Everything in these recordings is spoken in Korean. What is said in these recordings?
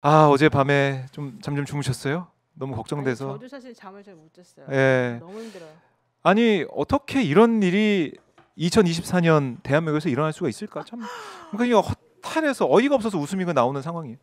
아, 어젯밤에 잠 좀 주무셨어요? 너무 아니 걱정돼서. 저도 사실 잠을 잘 못 잤어요. 예. 너무 힘들어요. 아니, 어떻게 이런 일이 2024년 대한민국에서 일어날 수가 있을까? 참 그러니까 허탈해서 어이가 없어서 웃음이 나오는 상황이에요.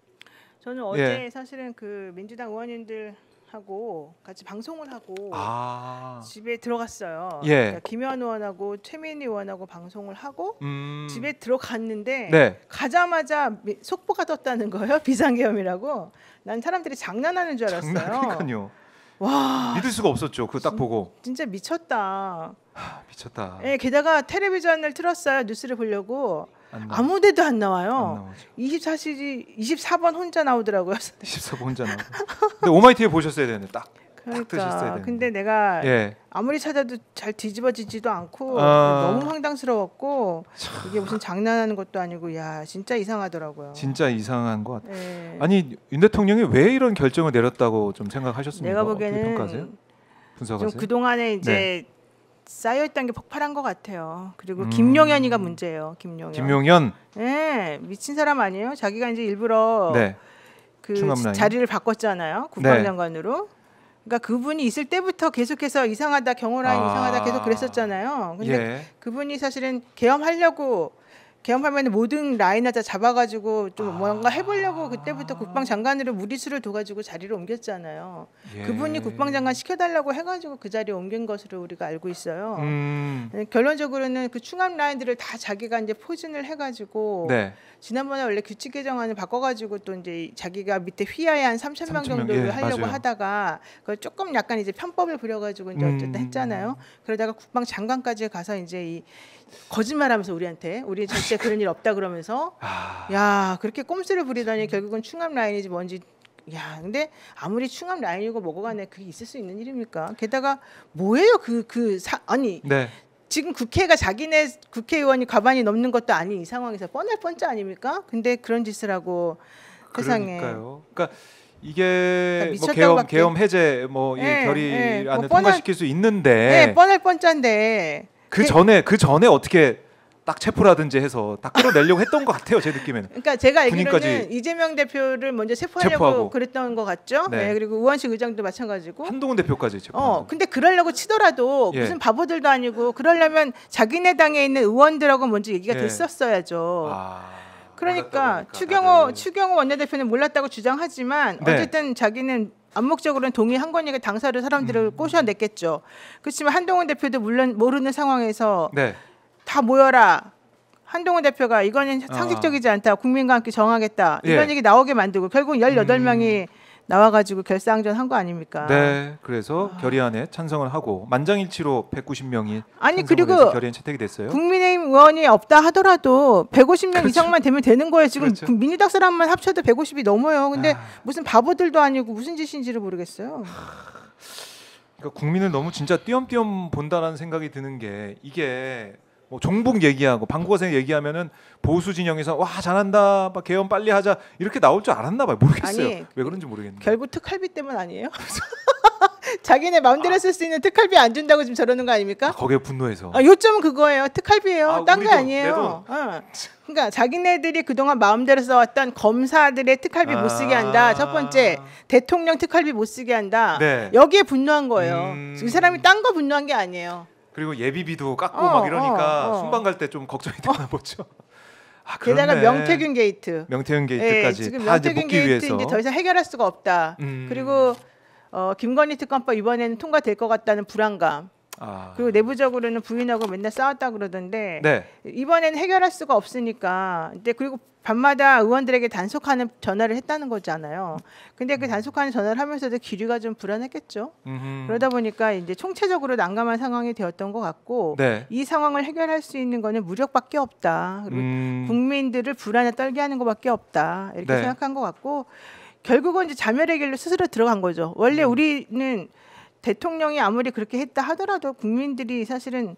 저는 예. 어제 사실은 그 민주당 의원님들하고 같이 방송을 하고 아. 집에 들어갔어요. 예. 그러니까 김현 의원하고 최민희 의원하고 방송을 하고 음. 집에 들어갔는데 네. 가자마자 속보가 떴다는 거예요. 비상계엄이라고. 난 사람들이 장난하는 줄 알았어요. 그러니까요. 와, 믿을 수가 없었죠. 그거 딱 보고. 진짜 미쳤다. 미쳤다. 예, 게다가 텔레비전을 틀었어요. 뉴스를 보려고. 안 나와. 아무 데도 안 안 나와요. 나오죠. 24시지 24번 혼자 나오더라고요. 24번 혼자 나오고. 근데 오마이티비 보셨어야 되는데 딱 뜨셨어야 그러니까 되는데. 근데 내가 예. 아무리 찾아도 잘 뒤집어지지도 않고 아. 너무 황당스러웠고 이게 무슨 장난하는 것도 아니고 야 진짜 이상하더라고요. 진짜 이상한 것 같아요. 예. 아니, 윤 대통령이 왜 이런 결정을 내렸다고 좀 생각하셨습니까? 내가 어떻게 평가하세요? 보기에는 분석하세요? 좀 그동안에 이제 네. 쌓여있던 게 폭발한 것 같아요. 그리고 음. 김용현이가 문제예요. 김용현. 김용현. 예, 미친 사람 아니에요? 자기가 이제 일부러 네. 그 충암라인. 자리를 바꿨잖아요. 국방장관으로. 그러니까 그분이 있을 때부터 계속해서 이상하다, 경호라인 이상하다 계속 그랬었잖아요. 근데 예. 그분이 사실은 계엄하면 모든 라인을 다 잡아가지고 좀 뭔가 해보려고 그때부터 국방장관으로 무리수를 둬가지고 자리를 옮겼잖아요. 예. 그분이 국방장관 시켜달라고 해가지고 그 자리에 옮긴 것으로 우리가 알고 있어요. 결론적으로는 그 충암 라인들을 다 자기가 이제 포진을 해가지고 네. 지난번에 원래 규칙 개정안을 바꿔가지고 또 이제 자기가 밑에 휘하에 한 3,000명 정도를 예, 하려고 맞아요. 하다가 그걸 조금 약간 이제 편법을 부려가지고 이제 어쨌든 했잖아요. 그러다가 국방장관까지 가서 이제 이 거짓말하면서 우리 절대 그런 일 없다 그러면서 야 그렇게 꼼수를 부리다니 결국은 충암 라인이지 뭔지. 야, 근데 아무리 충암 라인이고 뭐고 간에 그게 있을 수 있는 일입니까? 게다가 뭐예요 아니 네. 지금 국회가 자기네 국회의원이 과반이 넘는 것도 아닌 이 상황에서 뻔할 뻔짜 아닙니까? 근데 그런 짓을 하고 세상에. 그러니까요. 그러니까 이게 뭐 미쳤다고밖에. 계엄 해제 뭐 이 예, 결의안을 뭐 통과시킬 수 있는데 네, 뻔할 뻔짜인데. 그 전에 어떻게 딱 체포라든지 해서 딱 끌어내려고 했던 것 같아요. 제 느낌에는. 그러니까 제가 알기로는 군인까지 이재명 대표를 먼저 체포하려고 체포하고. 그랬던 것 같죠. 네. 네, 그리고 우원식 의장도 마찬가지고. 한동훈 대표까지 체포. 근데 그러려고 치더라도 예. 무슨 바보들도 아니고 그러려면 자기네 당에 있는 의원들하고 먼저 얘기가 예. 됐었어야죠. 그러니까 몰랐다고 하니까 추경호 원내대표는 몰랐다고 주장하지만 네. 어쨌든 자기는 암묵적으로는 동의한 거니까 당사를 사람들을 꼬셔냈겠죠. 그렇지만 한동훈 대표도 물론 모르는 상황에서 네. 다 모여라. 한동훈 대표가 이거는 상식적이지 않다. 국민과 함께 정하겠다. 이런 예. 얘기 나오게 만들고 결국 18명이 나와가지고 결사항전 한 거 아닙니까? 네, 그래서 결의안에 찬성을 하고 만장일치로 190명이 아니, 찬성을 그리고 해서 결의안 채택이 됐어요. 국민의힘 의원이 없다 하더라도 150명 그렇죠. 이상만 되면 되는 거예요. 지금 그렇죠. 민주당 사람만 합쳐도 150이 넘어요. 근데 무슨 바보들도 아니고 무슨 짓인지를 모르겠어요. 그러니까 국민을 너무 진짜 띄엄띄엄 본다라는 생각이 드는 게 이게 뭐 종북 얘기하고 방구거세 얘기하면은 보수 진영에서 와 잘한다, 막 개헌 빨리 하자 이렇게 나올 줄 알았나 봐요. 모르겠어요. 아니, 왜 그런지 모르겠는데. 결국 특활비 때문 아니에요? 자기네 마음대로 쓸 수 있는 특활비 안 준다고 지금 저러는 거 아닙니까? 거기에 분노해서. 요점은 그거예요. 특활비예요. 딴 거 우리도, 아니에요. 그러니까 자기네들이 그동안 마음대로 써왔던 검사들의 특활비 못 쓰게 한다. 첫 번째, 대통령 특활비 못 쓰게 한다. 네. 여기에 분노한 거예요. 이 사람이 딴 거 분노한 게 아니에요. 그리고 예비비도 깎고 막 이러니까 순방 갈 때 좀 걱정이 되나 보죠. 게다가 그렇네. 명태균 게이트. 명태균 게이트까지 지금 다 이제 명태균 묻기 게이트 위해서. 이제 더 이상 해결할 수가 없다. 그리고 김건희 특검법 이번에는 통과될 것 같다는 불안감. 그리고 내부적으로는 부인하고 맨날 싸웠다 그러던데 네. 이번에는 해결할 수가 없으니까. 근데 그리고 밤마다 의원들에게 단속하는 전화를 했다는 거잖아요. 근데 그 단속하는 전화를 하면서도 기류가 좀 불안했겠죠. 그러다 보니까 이제 총체적으로 난감한 상황이 되었던 것 같고 네. 이 상황을 해결할 수 있는 거는 무력밖에 없다. 그리고 국민들을 불안에 떨게 하는 것밖에 없다. 이렇게 네. 생각한 것 같고 결국은 이제 자멸의 길로 스스로 들어간 거죠. 원래 우리는 대통령이 아무리 그렇게 했다 하더라도 국민들이 사실은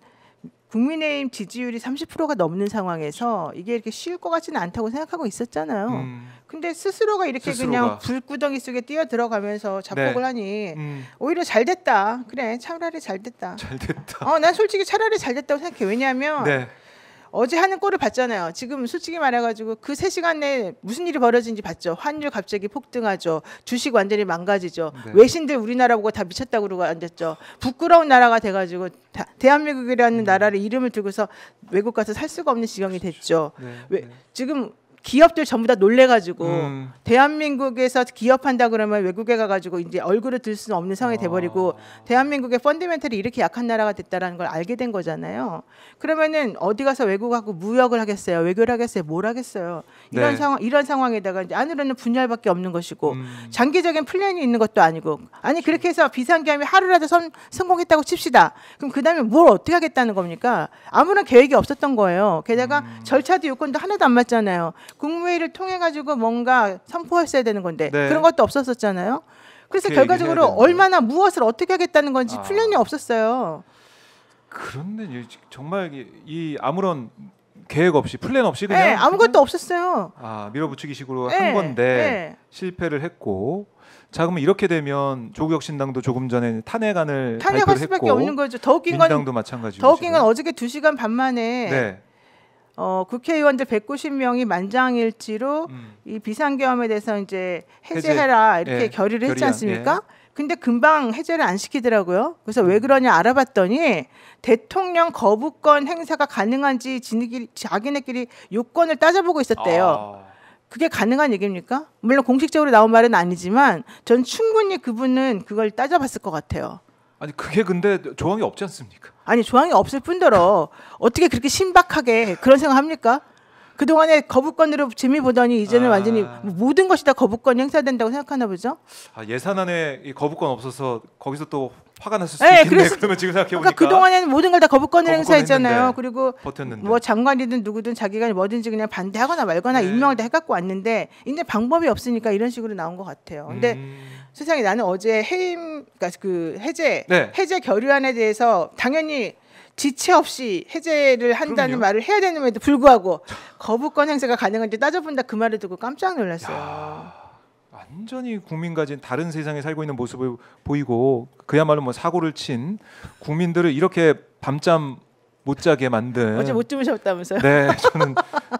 국민의힘 지지율이 30%가 넘는 상황에서 이게 이렇게 쉬울 것 같지는 않다고 생각하고 있었잖아요. 근데 스스로가 이렇게 그냥 불구덩이 속에 뛰어 들어가면서 자폭을 하니 오히려 잘 됐다. 그래, 차라리 잘 됐다. 잘 됐다. 난 솔직히 차라리 잘 됐다고 생각해. 왜냐하면 어제 하는 꼴을 봤잖아요. 지금 솔직히 말해가지고 그 3시간 내에 무슨 일이 벌어진지 봤죠. 환율 갑자기 폭등하죠. 주식 완전히 망가지죠. 네. 외신들 우리나라 보고 다 미쳤다고 그러고 앉았죠. 부끄러운 나라가 돼가지고 대한민국이라는 나라를 이름을 두고서 외국 가서 살 수가 없는 지경이 됐죠. 네. 지금 기업들 전부 다 놀래가지고 대한민국에서 기업한다 그러면 외국에 가가지고 이제 얼굴을 들 수는 없는 상황이 돼버리고 대한민국의 펀더멘털이 이렇게 약한 나라가 됐다라는 걸 알게 된 거잖아요. 그러면은 어디 가서 외국하고 무역을 하겠어요, 외교를 하겠어요, 뭘 하겠어요. 이런 네. 이런 상황에다가 이제 안으로는 분열밖에 없는 것이고 장기적인 플랜이 있는 것도 아니고 아니 그렇게 해서 비상계엄이 하루라도 성공했다고 칩시다. 그럼 그 다음에 뭘 어떻게 하겠다는 겁니까? 아무런 계획이 없었던 거예요. 게다가 절차도 요건도 하나도 안 맞잖아요. 국무회의를 통해 가지고 뭔가 선포했어야 되는 건데 네. 그런 것도 없었었잖아요. 그래서 그 결과적으로 얘기를 해야 얼마나 무엇을 어떻게 하겠다는 건지 플랜이 없었어요. 그런데 정말 이 아무런 계획 없이 플랜 없이 그냥 네, 아무것도 없었어요. 밀어붙이기식으로 네, 한 건데 네. 실패를 했고 자 그러면 이렇게 되면 조국 신당도 조금 전에 탄핵안을 탄핵할 발표를 수밖에 했고 없는 거죠. 더 웃긴 건 민주당도 마찬가지고 더 웃긴 건 어저께 2시간 반 만에 네. 국회의원들 190명이 만장일치로 이 비상계엄에 대해서 이제 해제. 해제해라 이렇게 예, 결의를 했지 결의안, 않습니까? 근데 금방 해제를 안 시키더라고요. 그래서 왜 그러냐 알아봤더니 대통령 거부권 행사가 가능한지 자기네끼리 요건을 따져보고 있었대요. 그게 가능한 얘기입니까? 물론 공식적으로 나온 말은 아니지만 전 충분히 그분은 그걸 따져봤을 것 같아요. 아니 그게 근데 조항이 없지 않습니까? 아니 조항이 없을 뿐더러 어떻게 그렇게 신박하게 그런 생각합니까? 그동안에 거부권으로 재미 보더니 이제는 완전히 모든 것이 다 거부권이 행사된다고 생각하나 보죠. 예산안에 이 거부권 없어서 거기서 또 화가 났을 수도 네, 있겠네. 그러면 지금 생각해 보니까 그러니까 그동안에는 모든 걸 다 거부권을 행사했잖아요. 했는데, 그리고 버텼는데. 뭐 장관이든 누구든 자기가 뭐든지 그냥 반대하거나 말거나 네. 임명을 다 해갖고 왔는데 이제 방법이 없으니까 이런 식으로 나온 것 같아요. 근데 세상에 나는 어제 그러니까 그 해제 결의안에 대해서 당연히 지체 없이 해제를 한다는 그럼요. 말을 해야 되는데도 불구하고 거부권 행사가 가능한지 따져본다 그 말을 듣고 깜짝 놀랐어요. 완전히 국민과는 다른 세상에 살고 있는 모습을 보이고 그야말로 뭐 사고를 친 국민들을 이렇게 밤잠 못 자게 만든 어제 못 주무셨다면서요? 네, 저는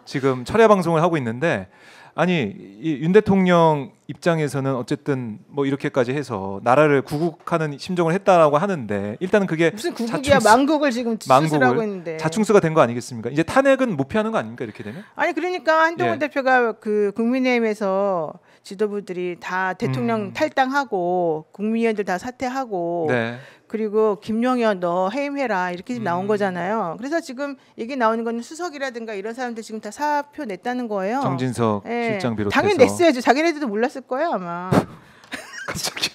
지금 철야 방송을 하고 있는데 아니 윤 대통령 입장에서는 어쨌든 뭐 이렇게까지 해서 나라를 구국하는 심정을 했다라고 하는데 일단은 그게 무슨 구국이야 망국을 지금 수술하고 있는데 자충수가 된 거 아니겠습니까? 이제 탄핵은 못 피하는 거 아닙니까 이렇게 되면? 아니 그러니까 한동훈 대표가 그 국민의힘에서 지도부들이 다 대통령 탈당하고 국무위원들 다 사퇴하고 네. 그리고 김용현 너 해임해라 이렇게 지금 나온 거잖아요. 그래서 지금 얘기 나오는 건 수석이라든가 이런 사람들 지금 다 사표 냈다는 거예요. 정진석 실장 비롯해서 당연히 냈어야죠. 자기네들도 몰랐을 거예요 아마. 갑자기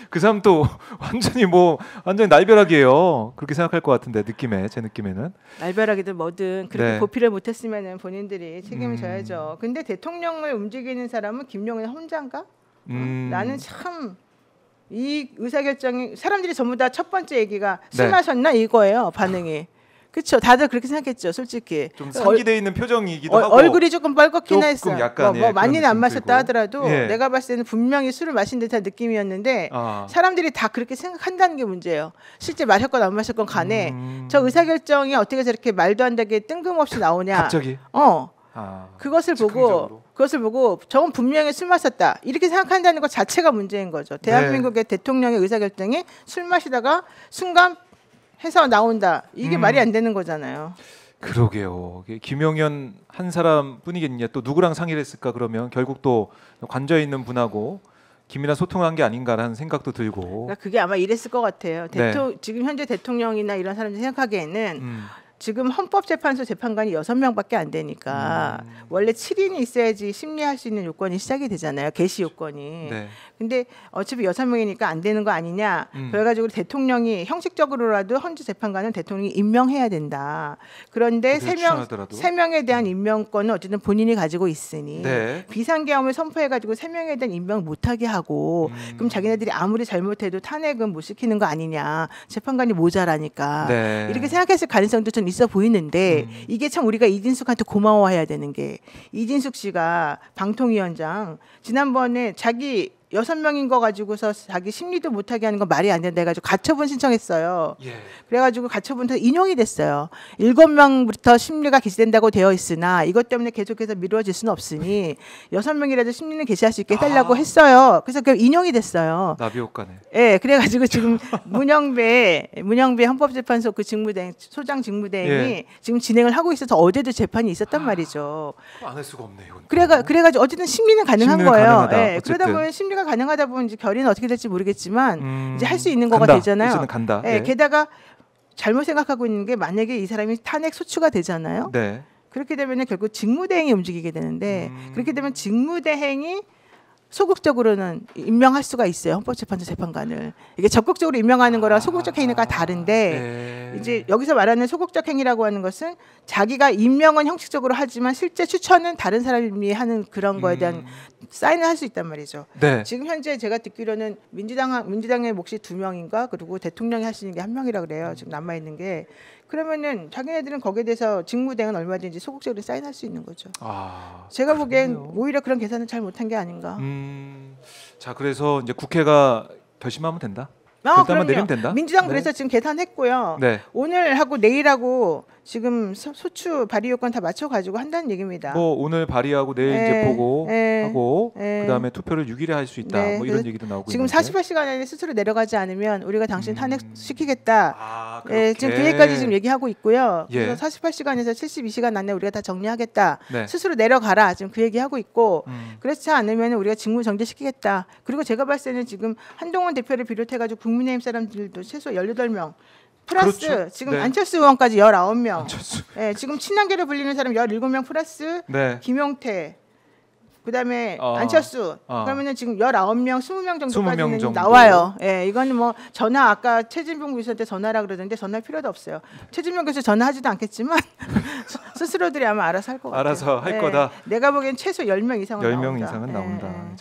그 사람 또 완전히 날벼락이에요. 그렇게 생각할 것 같은데 제 느낌에는 날벼락이든 뭐든 그렇게 네. 보필을 못했으면은 본인들이 책임을 져야죠. 근데 대통령을 움직이는 사람은 김용현 혼자인가? 나는 참 이 의사결정이 사람들이 전부 다 첫 번째 얘기가 술 네. 마셨나 이거예요 반응이. 그렇죠. 다들 그렇게 생각했죠. 솔직히. 좀 상기돼 있는 표정이기도 하고 얼굴이 조금 뻘겋긴 했어. 약간, 뭐 많이는 안 마셨다 들고. 하더라도 예. 내가 봤을 때는 분명히 술을 마신 듯한 느낌이었는데 사람들이 다 그렇게 생각한다는 게 문제예요. 실제 마셨건 안 마셨건 간에 저 의사결정이 어떻게 저렇게 말도 안 되게 뜬금없이 나오냐. 갑자기. 그것을 보고 저건 분명히 술 마셨다 이렇게 생각한다는 것 자체가 문제인 거죠. 대한민국의 대통령의 의사결정이 술 마시다가 순간 해서 나온다 이게 말이 안 되는 거잖아요. 그러게요. 김용현 한 사람뿐이겠냐 또 누구랑 상의를 했을까 그러면 결국 또 관저 있는 분하고 긴밀한 소통한 게 아닌가라는 생각도 들고. 그러니까 그게 아마 이랬을 것 같아요. 지금 현재 대통령이나 이런 사람들이 생각하기에는 지금 헌법재판소 재판관이 6명밖에 안 되니까 원래 7인이 있어야지 심리할 수 있는 요건이 시작이 되잖아요. 개시 요건이. 네. 근데 어차피 6명이니까 안 되는 거 아니냐. 그래가지고 대통령이 형식적으로라도 헌재 재판관은 대통령이 임명해야 된다. 그런데 3명에 대한 임명권은 어쨌든 본인이 가지고 있으니 비상계엄을 선포해가지고 3명에 대한 임명 못하게 하고 그럼 자기네들이 아무리 잘못해도 탄핵은 못 시키는 거 아니냐. 재판관이 모자라니까. 이렇게 생각했을 가능성도 전 있어 보이는데 이게 참 우리가 이진숙한테 고마워해야 되는 게 이진숙 씨가 방통위원장 지난번에 자기 6명인 거 가지고서 자기 심리도 못하게 하는 건 말이 안 된다 해가지고 가처분 신청했어요. 예. 그래가지고 가처분에서 인용이 됐어요. 7명부터 심리가 개시된다고 되어 있으나 이것 때문에 계속해서 미뤄질 수는 없으니 6명이라도 심리는 개시할 수 있게 해달라고 했어요. 그래서 그 인용이 됐어요. 나비 효과네. 예, 그래가지고 지금 문영배 헌법재판소 그 직무대행 소장 직무대행이 예. 지금 진행을 하고 있어서 어제도 재판이 있었단 말이죠. 안 할 수가 없네 이건. 그래가지고 어쨌든 심리는 가능한 심리는 거예요. 가능하다, 예, 어쨌든. 그러다 보면 심리가 가능하다 보면 이제 결의는 어떻게 될지 모르겠지만 이제 할 수 있는 간다. 거가 되잖아요. 이제는 간다. 예, 예. 게다가 잘못 생각하고 있는 게 만약에 이 사람이 탄핵 소추가 되잖아요. 네. 그렇게 되면 결국 직무대행이 움직이게 되는데 그렇게 되면 직무대행이 소극적으로는 임명할 수가 있어요. 헌법재판소 재판관을. 이게 적극적으로 임명하는 거랑 소극적 행위가 다른데 네. 이제 여기서 말하는 소극적 행위라고 하는 것은 자기가 임명은 형식적으로 하지만 실제 추천은 다른 사람이 하는 그런 거에 대한 사인을 할 수 있단 말이죠. 네. 지금 현재 제가 듣기로는 민주당의 몫이 2명인가 그리고 대통령이 하시는 게 1명이라 그래요. 지금 남아 있는 게. 그러면은 자기네들은 거기에 대해서 직무대행은 얼마든지 소극적으로 사인할 수 있는 거죠. 아, 제가 보기엔 그렇군요. 오히려 그런 계산을 잘 못한 게 아닌가. 자, 그래서 이제 국회가 결심하면 된다. 결단만 내리면 된다. 민주당 네. 그래서 지금 계산했고요. 네. 오늘 하고 내일 하고 지금 소추 발의 요건 다 맞춰 가지고 한다는 얘기입니다. 뭐 오늘 발의하고 내일 예, 이제 보고 예, 하고 예. 그다음에 투표를 6일에 할 수 있다. 네, 뭐 이런 그래서 얘기도 나오고 지금 있는데. 48시간 안에 스스로 내려가지 않으면 우리가 당신 탄핵 시키겠다. 아, 예, 지금 그 얘기까지 지금 얘기하고 있고요. 예. 그래서 48시간에서 72시간 안에 우리가 다 정리하겠다. 네. 스스로 내려가라. 지금 그 얘기하고 있고 음. 그렇지 않으면 우리가 직무 정지시키겠다. 그리고 제가 봤을 때는 지금 한동훈 대표를 비롯해가지고 국민의힘 사람들도 최소 18명 플러스 그렇죠. 지금 네. 안철수 의원까지 19명. 안철수. 예, 지금 친한계로 불리는 사람 17명 플러스 네. 김용태 그다음에 어. 안철수 어. 그러면은 지금 19명, 20명 20명 정도까지는 정도. 나와요. 예, 이거는 뭐 전화 아까 최진봉 교수한테 전화라 그러던데 전화할 필요도 없어요. 최진봉 교수 전화하지도 않겠지만 스스로들이 아마 알아서 할 것 같아요. 알아서 할 예, 거다. 내가 보기엔 최소 10명 이상은 10명 나온다. 이상은 예, 나온다. 예.